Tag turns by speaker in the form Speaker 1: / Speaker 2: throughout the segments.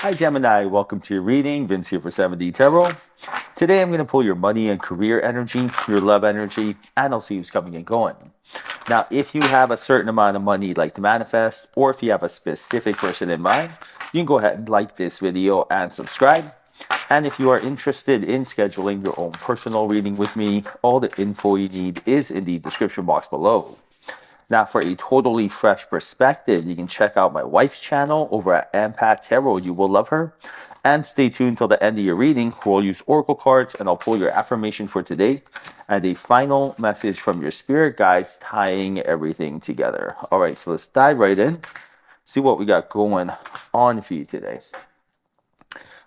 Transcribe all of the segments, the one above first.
Speaker 1: Hi Gemini, welcome to your reading. Vince here for 7D Tarot. Today I'm going to pull your money and career energy, your love energy, and I'll see who's coming and going. Now, if you have a certain amount of money you'd like to manifest, or if you have a specific person in mind, you can go ahead and like this video and subscribe. And if you are interested in scheduling your own personal reading with me, all the info you need is in the description box below. Now, for a totally fresh perspective, you can check out my wife's channel over at Ampat Tarot. You will love her. And stay tuned till the end of your reading, where I'll use oracle cards and I'll pull your affirmation for today and a final message from your spirit guides tying everything together. All right, so let's dive right in, see what we got going on for you today.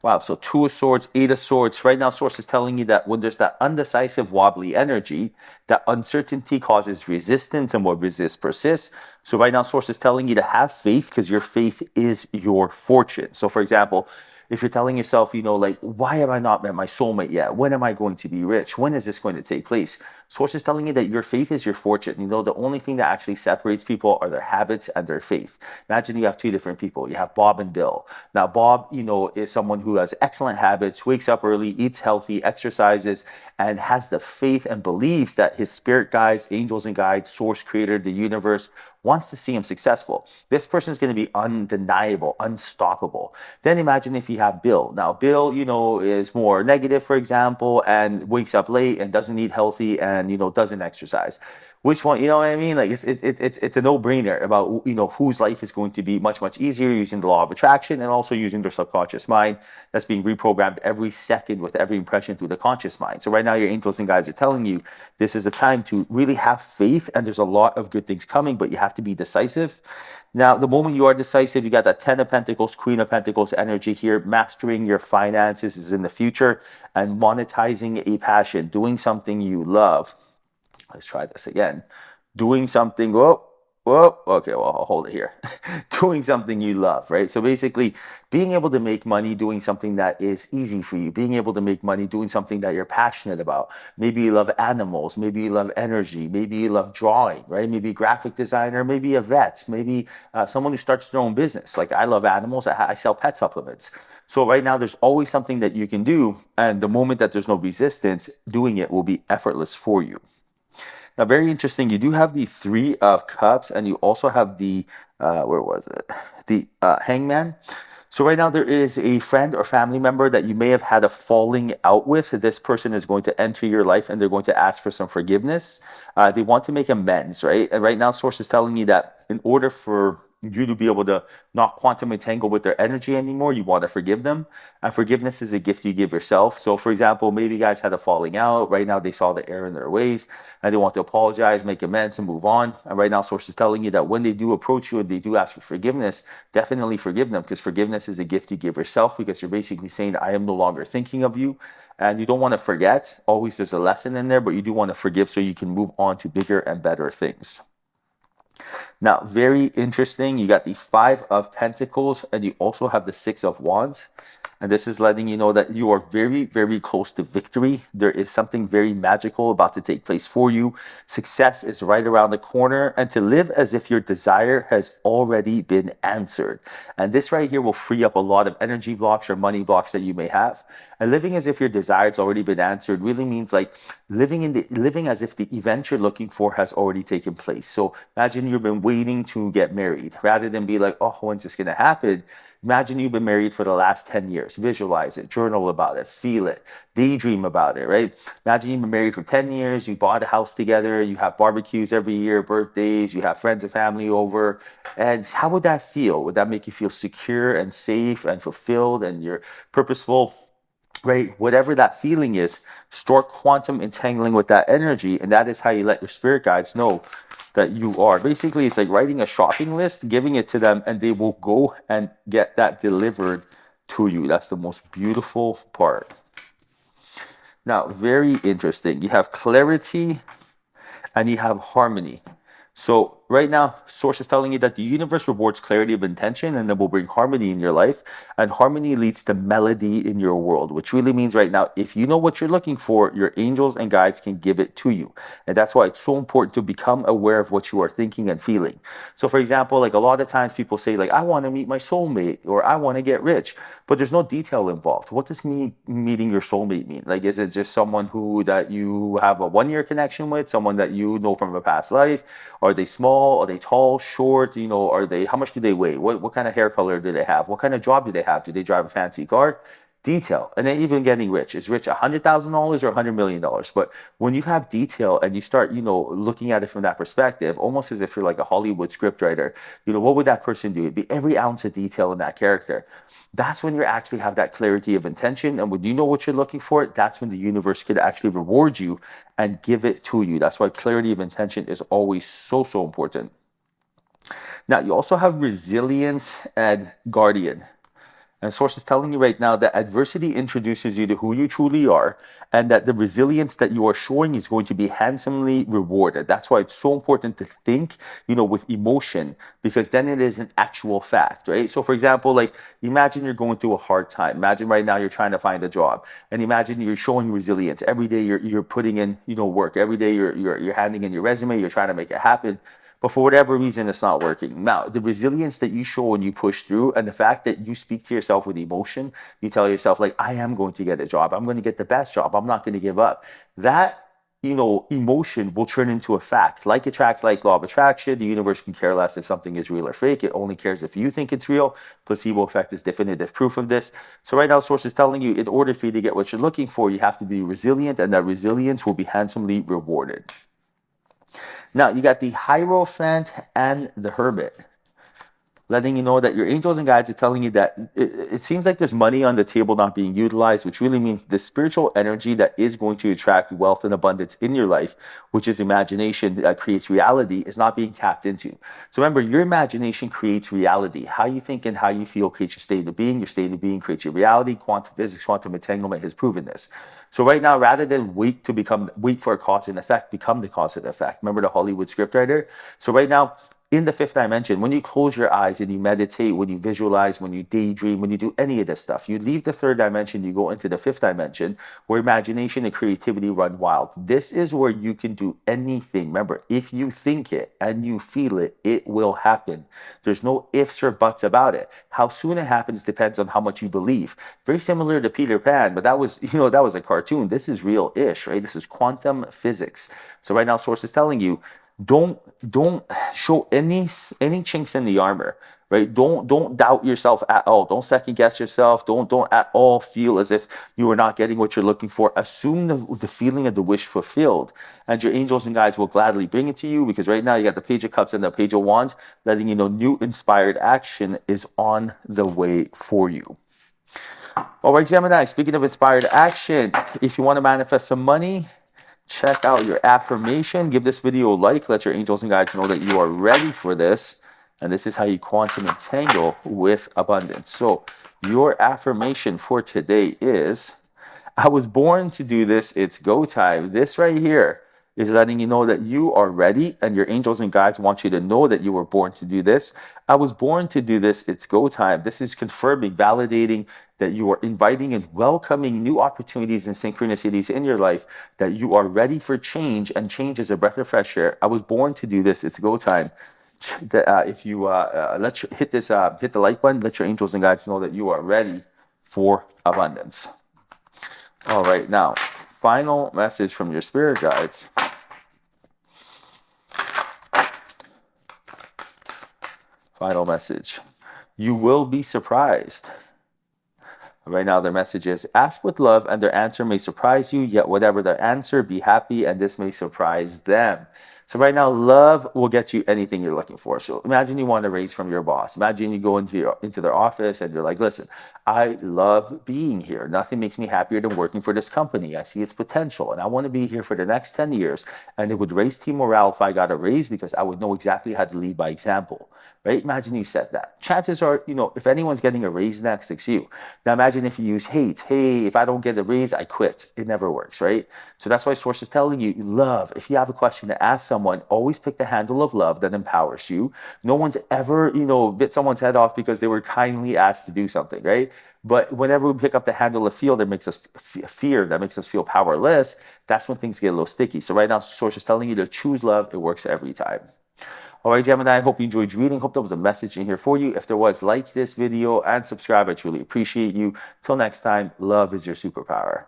Speaker 1: Wow, so Two of Swords, Eight of Swords. Right now, Source is telling you that when there's that undecisive, wobbly energy, that uncertainty causes resistance, and what resists persists. So right now, Source is telling you to have faith because your faith is your fortune. So for example, if you're telling yourself, like, why have I not met my soulmate yet? When am I going to be rich? When is this going to take place? Source is telling you that your faith is your fortune. The only thing that actually separates people are their habits and their faith. Imagine you have two different people. You have Bob and Bill. Now, Bob, is someone who has excellent habits, wakes up early, eats healthy, exercises, and has the faith and believes that his spirit guides, angels and guides, source, creator, the universe, wants to see him successful. This person is going to be undeniable, unstoppable. Then imagine if you have Bill. Now, Bill, is more negative, for example, and wakes up late and doesn't eat healthy and, doesn't exercise. Which one, you know what I mean? Like it's a no-brainer about, whose life is going to be much, much easier using the law of attraction and also using their subconscious mind that's being reprogrammed every second with every impression through the conscious mind. So right now your angels and guides are telling you this is a time to really have faith, and there's a lot of good things coming, but you have to be decisive. Now, the moment you are decisive, you got that 10 of Pentacles, Queen of Pentacles energy here. Mastering your finances is in the future, and monetizing a passion, doing something you love. Let's try this again. Doing something, okay, well, I'll hold it here. Doing something you love, right? So basically, being able to make money doing something that is easy for you, being able to make money doing something that you're passionate about. Maybe you love animals, maybe you love energy, maybe you love drawing, right? Maybe a graphic designer, maybe a vet, maybe someone who starts their own business. Like I love animals, I sell pet supplements. So right now, there's always something that you can do, and the moment that there's no resistance, doing it will be effortless for you. Now, very interesting. You do have the Three of Cups, and you also have the where was it? The Hangman. So right now there is a friend or family member that you may have had a falling out with. This person is going to enter your life, and they're going to ask for some forgiveness. They want to make amends, right? And right now, Source is telling me that in order for you to be able to not quantum entangle with their energy anymore, you want to forgive them. And forgiveness is a gift you give yourself. So, for example, maybe you guys had a falling out. Right now, they saw the error in their ways and they want to apologize, make amends, and move on. And right now, Source is telling you that when they do approach you and they do ask for forgiveness, definitely forgive them, because forgiveness is a gift you give yourself, because you're basically saying, I am no longer thinking of you. And you don't want to forget. Always there's a lesson in there, but you do want to forgive so you can move on to bigger and better things. Now, very interesting. You got the Five of Pentacles, and you also have the Six of Wands. And this is letting you know that you are very, very close to victory. There is something very magical about to take place for you. Success is right around the corner, and to live as if your desire has already been answered. And this right here will free up a lot of energy blocks or money blocks that you may have. And living as if your desire has already been answered really means like living as if the event you're looking for has already taken place. So imagine you've been waiting to get married, rather than be like, oh, when's this going to happen? Imagine you've been married for the last 10 years. Visualize it, journal about it, feel it, daydream about it, right? Imagine you've been married for 10 years, you bought a house together, you have barbecues every year, birthdays, you have friends and family over. And how would that feel? Would that make you feel secure and safe and fulfilled, and you're purposeful? Right? Whatever that feeling is, start quantum entangling with that energy, and that is how you let your spirit guides know that you are. Basically, it's like writing a shopping list, giving it to them, and they will go and get that delivered to you. That's the most beautiful part. Now, very interesting. You have clarity and you have harmony. So right now, source is telling you that the universe rewards clarity of intention and it will bring harmony in your life. And harmony leads to melody in your world, which really means right now, if you know what you're looking for, your angels and guides can give it to you. And that's why it's so important to become aware of what you are thinking and feeling. So for example, like a lot of times people say like, I want to meet my soulmate or I want to get rich, but there's no detail involved. What does me meeting your soulmate mean? Like, is it just someone who that you have a 1 year connection with, someone that you know from a past life? Are they small? Are they tall, short? Are they, how much do they weigh? What kind of hair color do they have? What kind of job do they have? Do they drive a fancy car? Detail. And then even getting rich. Is rich $100,000 or $100 million? But when you have detail and you start, looking at it from that perspective, almost as if you're like a Hollywood scriptwriter, what would that person do? It'd be every ounce of detail in that character. That's when you actually have that clarity of intention. And when you know what you're looking for, that's when the universe could actually reward you and give it to you. That's why clarity of intention is always so, so important. Now, you also have resilience and guardian. And source is telling you right now that adversity introduces you to who you truly are, and that the resilience that you are showing is going to be handsomely rewarded. That's why it's so important to think, with emotion, because then it is an actual fact, right? So for example, like imagine you're going through a hard time. Imagine right now you're trying to find a job, and imagine you're showing resilience. Every day you're putting in, work. Every day you're handing in your resume, you're trying to make it happen. But for whatever reason, it's not working. Now, the resilience that you show when you push through, and the fact that you speak to yourself with emotion, you tell yourself, like, I am going to get a job. I'm going to get the best job. I'm not going to give up. That, emotion will turn into a fact. Like attracts like, law of attraction. The universe can care less if something is real or fake. It only cares if you think it's real. Placebo effect is definitive proof of this. So right now, source is telling you, in order for you to get what you're looking for, you have to be resilient, and that resilience will be handsomely rewarded. Now, you got the Hierophant and the Hermit, letting you know that your angels and guides are telling you that it seems like there's money on the table not being utilized, which really means the spiritual energy that is going to attract wealth and abundance in your life, which is imagination that creates reality, is not being tapped into. So remember, your imagination creates reality. How you think and how you feel creates your state of being. Your state of being creates your reality. Quantum physics, quantum entanglement has proven this. So right now, rather than wait for a cause and effect, become the cause and effect. Remember the Hollywood scriptwriter? So right now, in the fifth dimension, when you close your eyes and you meditate, when you visualize, when you daydream, when you do any of this stuff, you leave the third dimension, you go into the fifth dimension, where imagination and creativity run wild. This is where you can do anything. Remember, if you think it and you feel it, it will happen. There's no ifs or buts about it. How soon it happens depends on how much you believe. Very similar to Peter Pan, but that was a cartoon. This is real-ish, right? This is quantum physics. So right now, source is telling you, don't show any chinks in the armor, right? Don't doubt yourself at all. Don't second guess yourself. Don't at all feel as if you are not getting what you're looking for. Assume the feeling of the wish fulfilled, and your angels and guides will gladly bring it to you, because right now you got the Page of Cups and the Page of Wands, letting you know new inspired action is on the way for you. All right, Gemini, speaking of inspired action, if you want to manifest some money, check out your affirmation. Give this video a like. Let your angels and guides know that you are ready for this. And this is how you quantum entangle with abundance. So your affirmation for today is, I was born to do this. It's go time. This right here is letting you know that you are ready, and your angels and guides want you to know that you were born to do this. I was born to do this. It's go time. This is confirming, validating that you are inviting and welcoming new opportunities and synchronicities in your life, that you are ready for change, and change is a breath of fresh air. I was born to do this. It's go time. If you hit the like button, let your angels and guides know that you are ready for abundance. All right, now, final message from your spirit guides. Final message. You will be surprised. Right now, their message is, ask with love and their answer may surprise you, yet whatever their answer, be happy and this may surprise them. So right now, love will get you anything you're looking for. So imagine you want a raise from your boss. Imagine you go into their office and you're like, listen, I love being here. Nothing makes me happier than working for this company. I see its potential and I want to be here for the next 10 years. And it would raise team morale if I got a raise, because I would know exactly how to lead by example. right? Imagine you said that. Chances are, if anyone's getting a raise next, it's you. Now imagine if you use hate. Hey, if I don't get a raise, I quit. It never works, right? So that's why Source is telling you, love. If you have a question to ask someone, always pick the handle of love that empowers you. No one's ever, bit someone's head off because they were kindly asked to do something, right? But whenever we pick up the handle of fear that makes us fear, that makes us feel powerless, that's when things get a little sticky. So right now, Source is telling you to choose love. It works every time. All right, Gemini, I hope you enjoyed reading. Hope there was a message in here for you. If there was, like this video and subscribe. I truly appreciate you. Till next time, love is your superpower.